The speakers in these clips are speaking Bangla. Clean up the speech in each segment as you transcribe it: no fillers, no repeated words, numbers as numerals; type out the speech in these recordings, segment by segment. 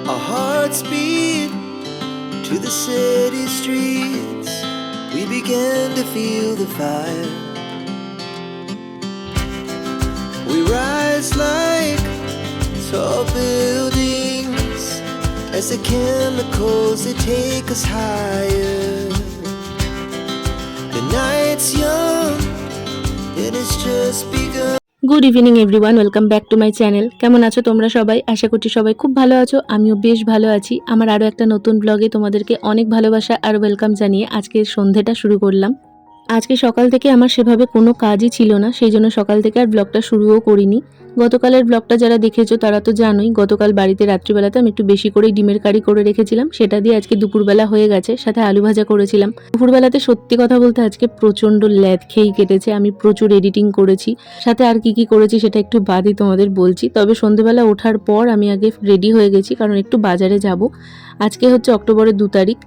Our hearts beat to the city streets. We began to feel the fire. We rise like tall buildings as the chemicals they take us higher. The night's young and it's just begun. Good evening everyone, welcome back to my channel. কেমন আছো তোমরা সবাই? আশা করছি সবাই খুব ভালো আছো। আমিও বেশ ভালো আছি। আমার আরও একটা নতুন ব্লগে তোমাদেরকে অনেক ভালোবাসা আর ওয়েলকাম জানিয়ে আজকের সন্ধেটা শুরু করলাম। আজকে সকাল থেকে আমার সেভাবে কোনো কাজই ছিল না, সেই জন্য সকাল থেকে আর ব্লগটা শুরুও করিনি। গতকালের ব্লগটা যারা দেখেছো তারা তো জানোই, গতকাল বাড়িতে রাত্রিবেলাতে আমি একটু বেশি করেই ডিমের কারি করে রেখেছিলাম, সেটা দিয়ে আজকে দুপুরবেলা হয়ে গেছে। সাথে আলু ভাজা করেছিলাম। দুপুরবেলাতে সত্যি কথা বলতে আজকে প্রচণ্ড ল্যাদ খেয়েই কেটেছে। আমি প্রচুর এডিটিং করেছি, সাথে আর কি করেছি সেটা একটু বাদই তোমাদের বলছি। তবে সন্ধেবেলা ওঠার পর আমি আগে রেডি হয়ে গেছি, কারণ একটু বাজারে যাব। আজকে হচ্ছে অক্টোবরের 2 তারিখ,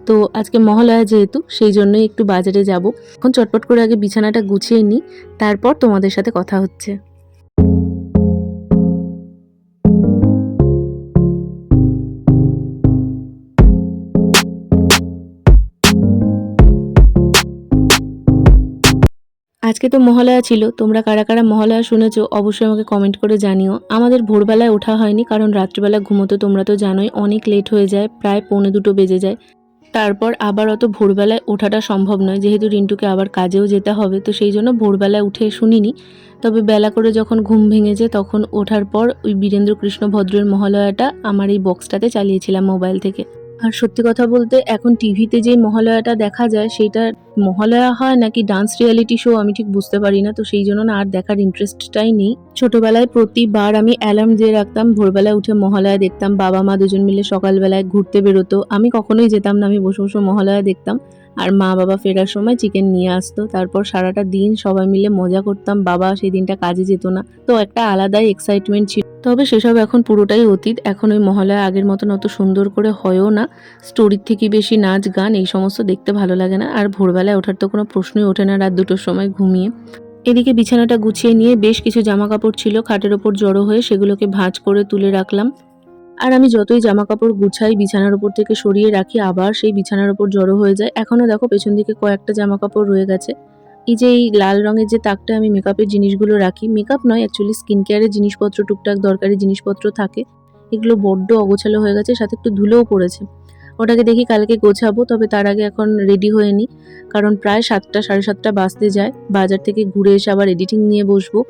তো আজকে মহালয়া যেহেতু, সেই জন্যই একটু বাজারে যাব। এখন চটপট করে আগে বিছানাটা গুছিয়ে নিই, তারপর তোমাদের সাথে কথা হচ্ছে। আজকে তো মহালয়া ছিল, তোমরা কারা কারা মহালয়া শুনেছো অবশ্যই আমাকে কমেন্ট করে জানিও। আমাদের ভোরবেলায় ওঠা হয়নি, কারণ রাত্রিবেলা ঘুমোতে তোমরা তো জানোই অনেক লেট হয়ে যায়, প্রায় 1:45 বেজে যায়। তারপর আবার অত ভোরবেলায় ওঠাটা সম্ভব নয়, যেহেতু রিন্টুকে আবার কাজেও যেতে হবে, তো সেই জন্য ভোরবেলায় উঠে শুনিনি। তবে বেলা করে যখন ঘুম ভেঙেছে তখন ওঠার পর ওই বীরেন্দ্র কৃষ্ণ ভদ্রের মহালয়াটা আমার এই বক্সটাতে চালিয়েছিলাম মোবাইল থেকে। আর সত্যি কথা বলতে এখন টিভিতে যে মহালয়াটা দেখা যায় সেটা মহালয়া হয় নাকি ডান্স রিয়ালিটি শো আমি ঠিক বুঝতে পারি না, তো সেই জন্য না আর দেখার ইন্টারেস্টটাই নেই। ছোটবেলায় প্রতিবার আমি অ্যালার্ম দিয়ে রাখতাম, ভোরবেলায় উঠে মহালয়া দেখতাম। বাবা মা দুজন মিলে সকালবেলায় ঘুরতে বেরোতো, আমি কখনোই যেতাম না, আমি বসে বসে মহালয়া দেখতাম। আর মা বাবা ফেরার সময় চিকেন নিয়ে আসতো, তারপর সারাটা দিন সবাই মিলে মজা করতাম। বাবা সেই দিনটা কাজে যেত না, তো একটা আলাদাই এক্সাইটমেন্ট ছিল। তবে সেসব এখন পুরোটাই অতীত। এখন ওই মহালয়া আগের মতন অত সুন্দর করে হয়ও না। স্টোরির থেকে বেশি নাচ গান এই সমস্ত দেখতে ভালো লাগে না। আর ভোরবেলায় ওঠার তো কোনো প্রশ্নই ওঠে না রাত 2টোর সময় ঘুমিয়ে। এদিকে বিছানাটা গুছিয়ে নিয়ে বেশ কিছু জামা কাপড় ছিল খাটের ওপর জড়ো হয়ে, সেগুলোকে ভাঁজ করে তুলে রাখলাম। আর আমি যতই জামা কাপড় গুছাই বিছানার উপর থেকে সরিয়ে রাখি, আবার সেই বিছানার উপর জড়ো হয়ে যায়। এখনো দেখো পেছন দিকে কয়েকটা জামা কাপড় রয়ে গেছে। এই যে এই লাল রঙের যে তাকটা আমি মেকআপের জিনিসগুলো রাখি, মেকআপ নয় অ্যাকচুয়ালি স্কিন কেয়ারের জিনিসপত্র, টুকটাক দরকারি জিনিসপত্র থাকে, এগুলো বড্ড অগোছালো হয়ে গেছে, সাথে একটু ধুলোও পড়েছে। ওটাকে দেখি কালকে গোছাবো, তবে তার আগে এখন রেডি হয়ে নিই, কারণ প্রায় 7টা 7:30 বাজতে যায়। বাজার থেকে ঘুরে এসে আবার এডিটিং নিয়ে বসবো।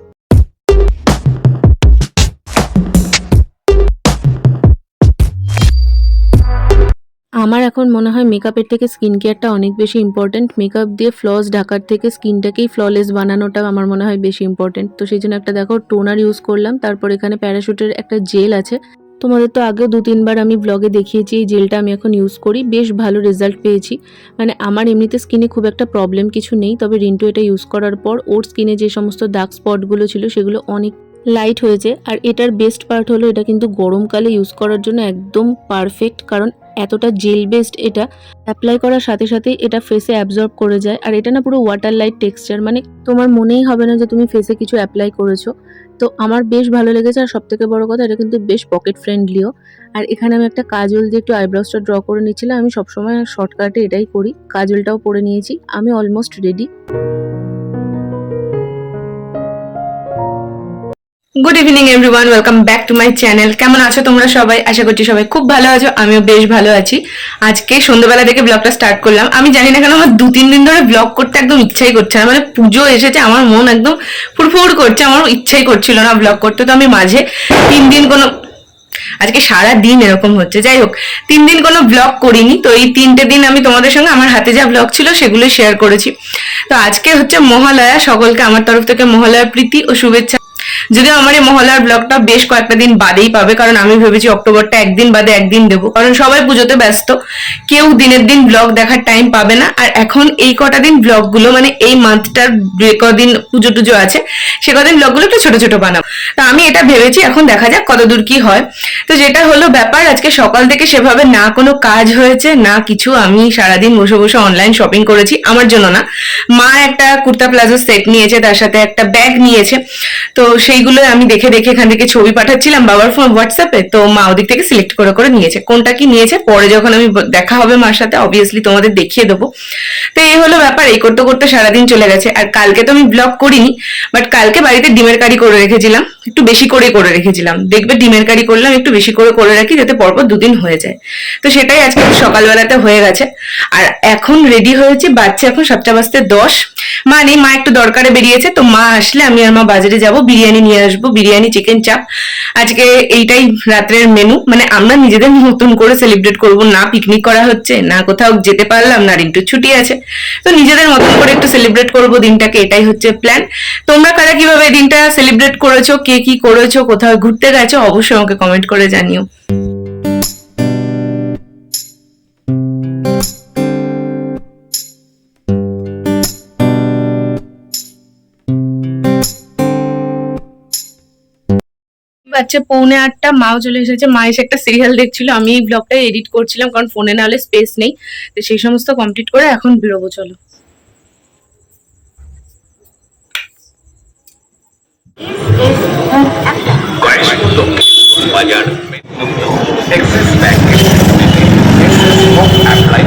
আমার এখন মনে হয় মেকআপের থেকে স্কিন কেয়ারটা অনেক বেশি ইম্পর্টেন্ট। মেকআপ দিয়ে ফ্লস ঢাকার থেকে স্কিনটাকেই ফ্ললেস বানানোটা আমার মনে হয় বেশি ইম্পর্টেন্ট। তো সেই জন্য একটা দেখো টোনার ইউজ করলাম, তারপর এখানে প্যারাশুটের একটা জেল আছে। তোমাদের তো আগেও 2-3 বার আমি ব্লগে দেখিয়েছি এই জেলটা আমি এখন ইউজ করি, বেশ ভালো রেজাল্ট পেয়েছি। মানে আমার এমনিতে স্কিনে খুব একটা প্রবলেম কিছু নেই, তবে রিন্টু এটা ইউজ করার পর ওর স্কিনে যে সমস্ত ডার্ক স্পটগুলো ছিল সেগুলো অনেক লাইট হয়েছে। আর এটার বেস্ট পার্ট হলো এটা কিন্তু গরমকালে ইউজ করার জন্য একদম পারফেক্ট, কারণ এতটা জেল বেসড, এটা অ্যাপ্লাই করার সাথে সাথেই এটা ফেসে অ্যাবজর্ব করে যায়। আর এটা না পুরো ওয়াটার লাইট টেক্সচার, মানে তোমার মনেই হবে না যে তুমি ফেসে কিছু অ্যাপ্লাই করেছো। তো আমার বেশ ভালো লেগেছে। আর সব থেকে বড় কথা, এটা কিন্তু বেশ পকেট ফ্রেন্ডলিও। আর এখানে আমি একটা কাজল দিয়ে একটু আইব্রোসটা ড্র করে নিচ্ছিলাম। আমি সবসময় শর্টকাটে এটাই করি। কাজলটাও পরে নিয়েছি, আমি almost ready. Good evening everyone, welcome back to my channel. কেমন আছো তোমরা সবাই? আশা করছি সবাই খুব ভালো আছো, আমিও বেশ ভালো আছি। আজকে সন্ধ্যাবেলা থেকে ব্লগটা স্টার্ট করলাম। আমি জানি না কেন আমার 2-3 দিন ধরে ব্লগ করতে একদম ইচ্ছাই করছে না। মানে পুজো এসেছে, আমার মন একদম ফুরফুর করছে, আমার ইচ্ছাই করছিল না ব্লগ করতে। তো আমি মাঝে 3 দিন কোনো, আজকে সারা দিন এরকম হচ্ছে, যাই হোক 3 দিন কোনো ব্লগ করিনি। তো এই 3টে দিন আমি তোমাদের সঙ্গে আমার হাতে যা ব্লগ ছিল সেগুলো শেয়ার করেছি। তো আজকে হচ্ছে মহালয়া, সকলকে আমার তরফ থেকে মহালয়ার প্রীতি ও শুভেচ্ছা। যদিও আমার এই মহালয়ার ব্লগটা বেশ কয়েকটা দিন বাদেই পাবে, কারণ আমি ভেবেছি অক্টোবরটা একদিন বাদে একদিন দেবো, কারণ সবাই পুজোতে ব্যস্ত, কেউ দিনের দিন ব্লগ দেখার টাইম পাবে না। আর এখন এই কটা দিন ব্লগগুলো, মানে এই মান্থটার যে কদিন পুজো টুজো আছে সে কদিন ব্লগগুলো একটু ছোট ছোট বানাবো। তো আমি এটা ভেবেছি, এখন দেখা যাক কতদূর কি হয়। তো যেটা হলো ব্যাপার, আজকে সকাল থেকে সেভাবে না কোনো কাজ হয়েছে না কিছু। আমি সারাদিন বসে বসে অনলাইন শপিং করেছি, আমার জন্য না, মা একটা কুর্তা প্লাজো সেট নিয়েছে, তার সাথে একটা ব্যাগ নিয়েছে। তো সেই সেইগুলো আমি দেখে দেখে এখান থেকে ছবি পাঠাচ্ছিলাম বাবার ফোন হোয়াটসঅ্যাপে, তো মা ওদিক থেকে সিলেক্ট করে করে নিয়েছে। কোনটা কি নিয়েছে পরে যখন আমি দেখা হবে মার সাথে অবভিয়াসলি তোমাদের দেখিয়ে দেবো। তো এই হলো ব্যাপার, এই করতে করতে সারাদিন চলে গেছে। আর কালকে তো আমি ব্লগ করিনি, বাট কালকে বাড়িতে ডিমের কারি করে রেখেছিলাম, একটু বেশি করে করে রেখেছিলাম। দেখবে ডিমের কারি করলাম একটু বেশি করে করে রাখি যাতে পরপর দুদিন হয়ে যায়। তো সেটাই আজকে সকালবেলাতে হয়ে গেছে। আর এখন রেডি হয়েছে, বাচ্চা এখন 7:10। মা নেই, মা একটু দরকারে বেরিয়েছে, তো মা আসলে আমি আর মা বাজারে যাব, বিরিয়ানি নিয়ে আসবো, বিরিয়ানি চিকেন চাপ। আজকে এইটাই রাত্রের মেনু। মানে আমরা নিজেদের নতুন করে সেলিব্রেট করব না, পিকনিক করা হচ্ছে না, কোথাও যেতে পারলাম না, রিন্টুর ছুটি আছে, তো নিজেদের মতন করে একটু সেলিব্রেট করব দিনটাকে, এটাই হচ্ছে প্ল্যান। তোমরা কারা কিভাবে দিনটা সেলিব্রেট করেছো, কে কি করেছো, কোথাও ঘুরতে গেছো, অবশ্যই আমাকে কমেন্ট করে জানিও। বাচ্চা 7:45, মাও চলে এসেছে। মা এসে একটা সিরিয়াল দেখছিল, আমি এই ব্লগটা এডিট করছিলাম কারণ ফোনে না হলে স্পেস নেই। তো সেই সমস্ত কমপ্লিট করে এখন বেরোবো, চলো। বাজার এক্সিস ব্যাংক অ্যাপ্লাই।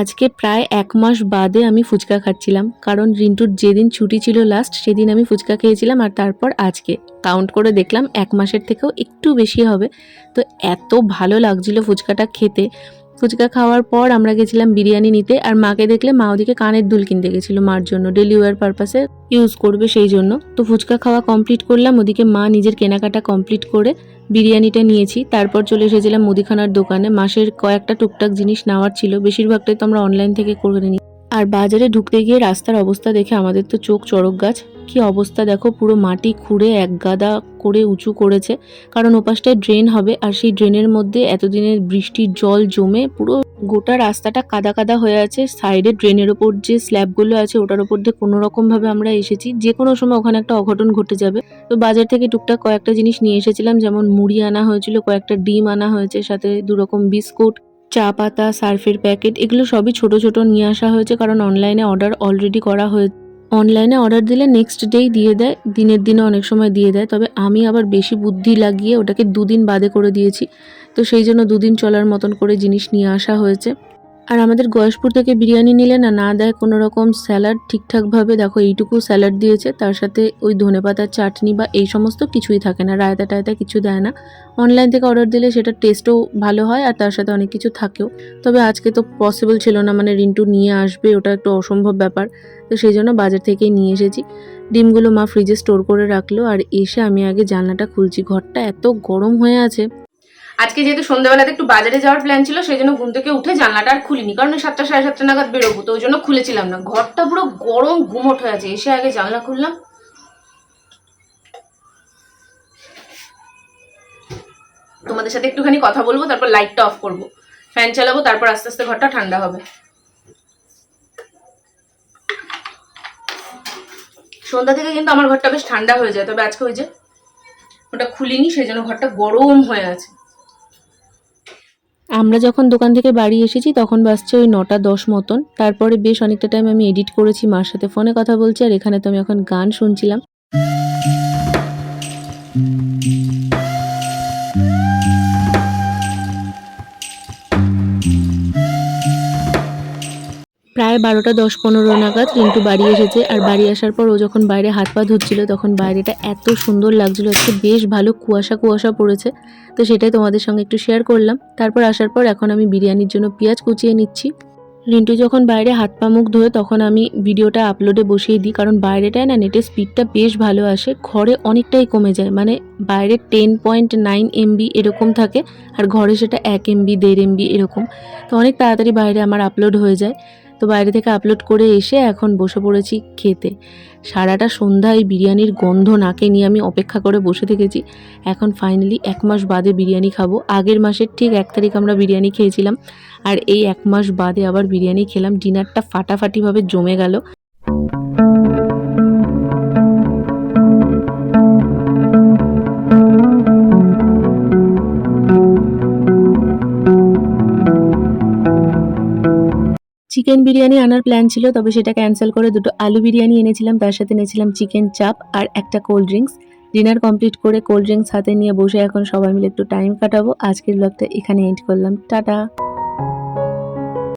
আজকে প্রায় 1 মাস বাদে আমি ফুচকা খাচ্ছিলাম, কারণ রিন্টুর যেদিন ছুটি ছিল লাস্ট সেদিন আমি ফুচকা খেয়েছিলাম, আর তারপর আজকে কাউন্ট করে দেখলাম 1 মাসের থেকেও একটু বেশি হবে। তো এত ভালো লাগছিল ফুচকাটা খেতে। ফুচকা খাওয়ার পর আমরা গেছিলাম বিরিয়ানি নিতে, আর মাকে দেখলে মা ওদিকে কানের দুল কিনতে গেছিলো মার জন্য, ডেলি ওয়্যার পারপাসে ইউজ করবে সেই জন্য। তো ফুচকা খাওয়া কমপ্লিট করলাম, ওদিকে মা নিজের কেনাকাটা কমপ্লিট করে বিরিয়ানিটা নিয়েছি। তারপর চলে এসেছিলাম মুদিখানার দোকানে, মাসের কয়েকটা টুকটাক জিনিস নেওয়ার ছিল, বেশিরভাগটাই তো আমরা অনলাইন থেকে করে নিই। আর বাজারে ঢুকতে গিয়ে রাস্তার অবস্থা দেখে আমাদের তো চোখ চড়ক গাছ। কি অবস্থা দেখো, পুরো মাটি খুঁড়ে এক গাদা করে উঁচু করেছে, কারণ ওপাশটায় ড্রেন হবে, আর সেই ড্রেনের মধ্যে এতদিনের বৃষ্টির জল জমে পুরো গোটা রাস্তাটা কাদা কাদা হয়ে আছে। সাইডে ড্রেনের ওপর যে স্ল্যাবগুলো আছে ওটার ওপর দিয়ে কোনো রকম ভাবে আমরা এসেছি, যে কোনো সময় ওখানে একটা অঘটন ঘটে যাবে। তো বাজার থেকে টুকটাক কয়েকটা জিনিস নিয়ে এসেছিলাম, যেমন মুড়ি আনা হয়েছিল, কয়েকটা ডিম আনা হয়েছে, সাথে 2 রকম বিস্কুট, চা পাতা, সার্ফের প্যাকেট, এগুলো সবই ছোট ছোট নিয়ে আসা হয়েছে, কারণ অনলাইনে অর্ডার অলরেডি করা হয়েছে। অনলাইনে অর্ডার দিলে নেক্সট ডেই দিয়ে দেয়, দিনের দিনে অনেক সময় দিয়ে দেয়, তবে আমি আবার বেশি বুদ্ধি লাগিয়ে ওটাকে 2 দিন বাদে করে দিয়েছি। তো সেই জন্য 2 দিন চলার মতন করে জিনিস নিয়ে আসা হয়েছে। আর আমাদের গয়েশপুর থেকে বিরিয়ানি নিলে না দেয় কোনো রকম স্যালাড ঠিকঠাকভাবে। দেখো এইটুকু স্যালাড দিয়েছে, তার সাথে ওই ধনেপাতার চাটনি বা এই সমস্ত কিছুই থাকে না, রায়তা টায়তা কিছু দেয় না। অনলাইন থেকে অর্ডার দিলে সেটা টেস্টও ভালো হয় আর তার সাথে অনেক কিছু থাকেও। তবে আজকে তো পসিবল ছিল না, মানে রিন্টু নিয়ে আসবে, ওটা একটু অসম্ভব ব্যাপার। তো সেই জন্য বাজার থেকেই নিয়ে এসেছি। ডিমগুলো মা ফ্রিজে স্টোর করে রাখলো, আর এসে আমি আগে জানলাটা খুলছি, ঘরটা এত গরম হয়ে আছে। আজকে যেহেতু সন্ধ্যাবেলাতে একটু বাজারে যাওয়ার প্ল্যান ছিল, সেই জন্য ঘুম থেকে উঠে জানলাটা আর খুলিনি, কারণ 7টা 7:30 নাগাদ বেরোবো, তো ওই জন্য খুলেছিলাম না। ঘরটা পুরো গরম গুমোট হয়ে আছে। এসে আগে জানলা খুললাম, তোমাদের সাথে একটুখানি কথা বলবো, তারপর লাইটটা অফ করব, ফ্যান চালাবো, তারপর আস্তে আস্তে ঘরটা ঠান্ডা হবে। সন্ধ্যা থেকে কিন্তু আমার ঘরটা বেশ ঠান্ডা হয়ে যায়, তবে আজকে ওই যে ওটা খুলিনি, সেই জন্য ঘরটা গরম হয়ে আছে। আমরা যখন দোকান থেকে বাড়ি এসেছি তখন বাজছে ওই 9টা 10 মতন। তারপরে বেশ অনেকটা টাইম আমি এডিট করেছি, মার সাথে ফোনে কথা বলছি, আর এখানে তো আমি এখন গান শুনছিলাম। প্রায় 12টা 10-15 নাগাদ রিন্টু বাড়ি এসেছে, আর বাড়ি আসার পর ও যখন বাইরে হাত পা ধুচ্ছিল তখন বাইরেটা এত সুন্দর লাগছিল। আজকে বেশ ভালো কুয়াশা কুয়াশা পড়েছে, তো সেটাই তোমাদের সঙ্গে একটু শেয়ার করলাম। তারপর আসার পর এখন আমি বিরিয়ানির জন্য পেঁয়াজ কুচিয়ে নিচ্ছি। রিন্টু যখন বাইরে হাত পা মুখ ধোয় তখন আমি ভিডিওটা আপলোডে বসিয়ে দিই, কারণ বাইরেটায় না নেটের স্পিডটা বেশ ভালো আসে, ঘরে অনেকটাই কমে যায়। মানে বাইরে 10.9 MB এরকম থাকে, আর ঘরে সেটা 1 MB 1.5 MB এরকম। তো অনেক তাড়াতাড়ি বাইরে আমার আপলোড হয়ে যায়। তো বাইরে থেকে আপলোড করে এসে এখন বসে পড়েছি খেতে। সারাটা সন্ধ্যা এই বিরিয়ানির গন্ধ নাকে নিয়ে আমি অপেক্ষা করে বসে থেকেছি। এখন ফাইনালি 1 মাস বাদে বিরিয়ানি খাবো। আগের মাসের ঠিক 1 তারিখ আমরা বিরিয়ানি খেয়েছিলাম, আর এই 1 মাস বাদে আবার বিরিয়ানি খেলাম। ডিনারটা ফাটাফাটিভাবে জমে গেল। চিকেন বিরিয়ানি আনার প্ল্যান ছিল, তবে সেটা ক্যান্সেল করে দুটো আলু বিরিয়ানি এনেছিলাম, তার সাথে নিয়েছিলাম চিকেন চাপ আর একটা কোল্ড ড্রিঙ্কস। ডিনার কমপ্লিট করে কোল্ড ড্রিঙ্কস হাতে নিয়ে বসে এখন সবাই মিলে একটু টাইম কাটাবো। আজকের ব্লগটা এখানে এন্ড করলাম, টাটা।